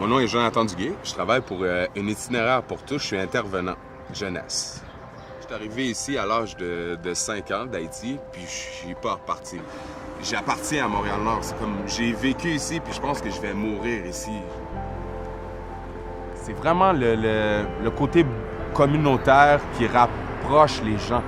Mon nom est Jonathan Duguay. Je travaille pour un itinéraire pour tous. Je suis intervenant jeunesse. Je suis arrivé ici à l'âge de 5 ans d'Haïti, puis je suis pas reparti. J'appartiens à Montréal-Nord. C'est comme j'ai vécu ici, puis je pense que je vais mourir ici. C'est vraiment le côté communautaire qui rapproche les gens.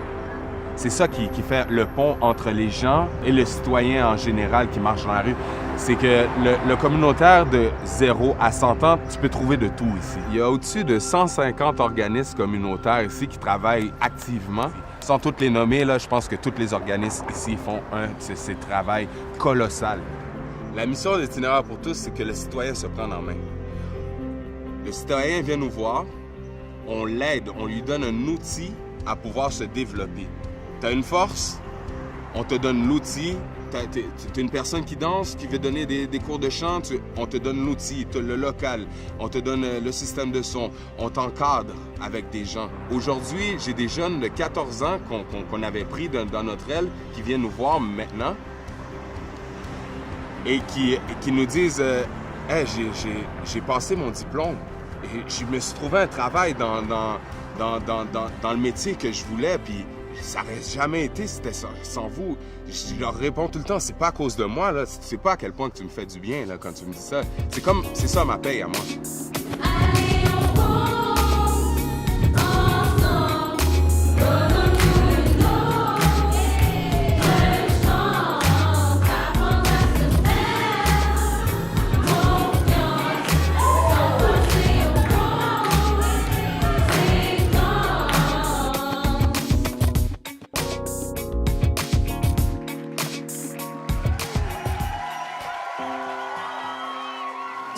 C'est ça qui fait le pont entre les gens et le citoyen en général qui marche dans la rue. C'est que le communautaire de 0 à 100 ans, tu peux trouver de tout ici. Il y a au-dessus de 150 organismes communautaires ici qui travaillent activement. Sans toutes les nommer, là, je pense que tous les organismes ici font un de ces travaux colossal. La mission d'Itinéraire pour tous, c'est que le citoyen se prenne en main. Le citoyen vient nous voir, on l'aide, on lui donne un outil à pouvoir se développer. Tu as une force, on te donne l'outil. Tu es une personne qui danse, qui veut donner des cours de chant, on te donne l'outil, le local, on te donne le système de son, on t'encadre avec des gens. Aujourd'hui, j'ai des jeunes de 14 ans qu'on avait pris dans notre aile qui viennent nous voir maintenant et qui nous disent hey, j'ai passé mon diplôme et je me suis trouvé un travail dans le métier que je voulais, puis ça n'aurait jamais été c'était ça. Sans vous, je leur réponds tout le temps, c'est pas à cause de moi, là. Tu sais pas à quel point tu me fais du bien là, quand tu me dis ça. C'est ça ma paye à moi.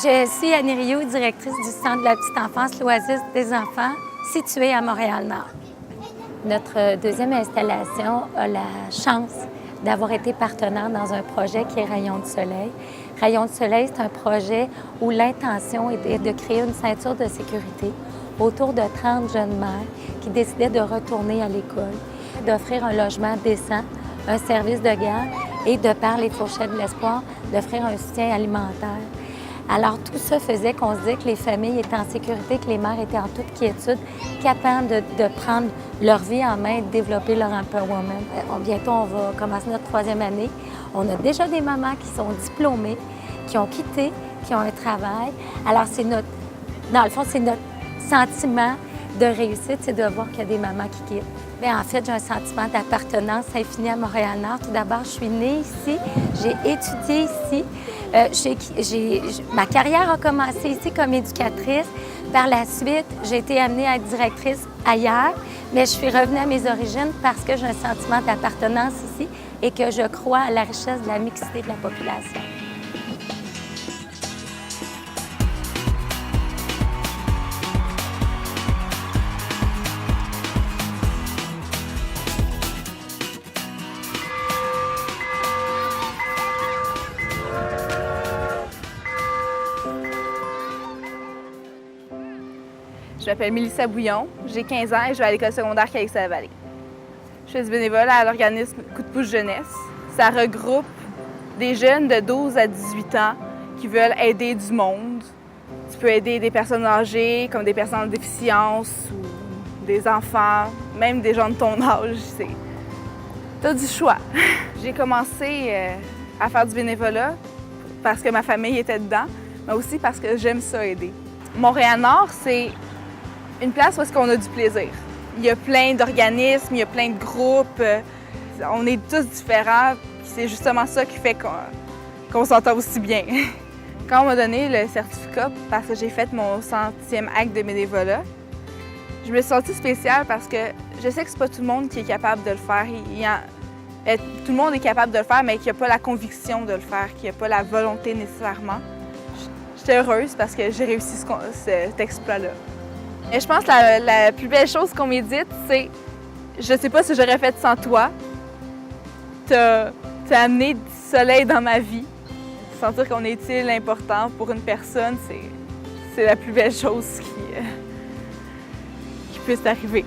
Je suis Annie Rioux, directrice du Centre de la petite enfance L'Oasis des enfants, situé à Montréal-Nord. Notre deuxième installation a la chance d'avoir été partenaire dans un projet qui est Rayons de soleil. Rayons de soleil, c'est un projet où l'intention est de créer une ceinture de sécurité autour de 30 jeunes mères qui décidaient de retourner à l'école, d'offrir un logement décent, un service de garde et, de par les fourchettes de l'espoir, d'offrir un soutien alimentaire. Alors, tout ça faisait qu'on se disait que les familles étaient en sécurité, que les mères étaient en toute quiétude, capables de prendre leur vie en main et de développer leur empowerment. Bientôt, on va commencer notre 3e année. On a déjà des mamans qui sont diplômées, qui ont quitté, qui ont un travail. Alors, dans le fond, c'est notre sentiment de réussite, c'est de voir qu'il y a des mamans qui quittent. Bien, en fait, j'ai un sentiment d'appartenance infini à Montréal-Nord. Tout d'abord, je suis née ici, j'ai étudié ici. Ma carrière a commencé ici comme éducatrice. Par la suite, j'ai été amenée à être directrice ailleurs, mais je suis revenue à mes origines parce que j'ai un sentiment d'appartenance ici et que je crois à la richesse de la mixité de la population. Je m'appelle Mélissa Bouillon, j'ai 15 ans et je vais à l'école secondaire Calixa-la-Vallée. Je fais du bénévolat à l'organisme Coup de pouce jeunesse. Ça regroupe des jeunes de 12 à 18 ans qui veulent aider du monde. Tu peux aider des personnes âgées, comme des personnes en déficience ou des enfants, même des gens de ton âge. T'as du choix. J'ai commencé à faire du bénévolat parce que ma famille était dedans, mais aussi parce que j'aime ça aider. Montréal-Nord, c'est une place où est-ce qu'on a du plaisir. Il y a plein d'organismes, il y a plein de groupes. On est tous différents, puis c'est justement ça qui fait qu'on s'entend aussi bien. Quand on m'a donné le certificat, parce que j'ai fait mon 100e acte de bénévolat, je me suis sentie spéciale parce que je sais que c'est pas tout le monde qui est capable de le faire. Tout le monde est capable de le faire, mais qui n'a pas la conviction de le faire, qui n'a pas la volonté nécessairement. J'étais heureuse parce que j'ai réussi cet exploit-là. Et je pense que la plus belle chose qu'on médite, c'est « Je sais pas si j'aurais fait sans toi. T'as amené du soleil dans ma vie. » Sentir qu'on est utile, important pour une personne, c'est la plus belle chose qui puisse arriver.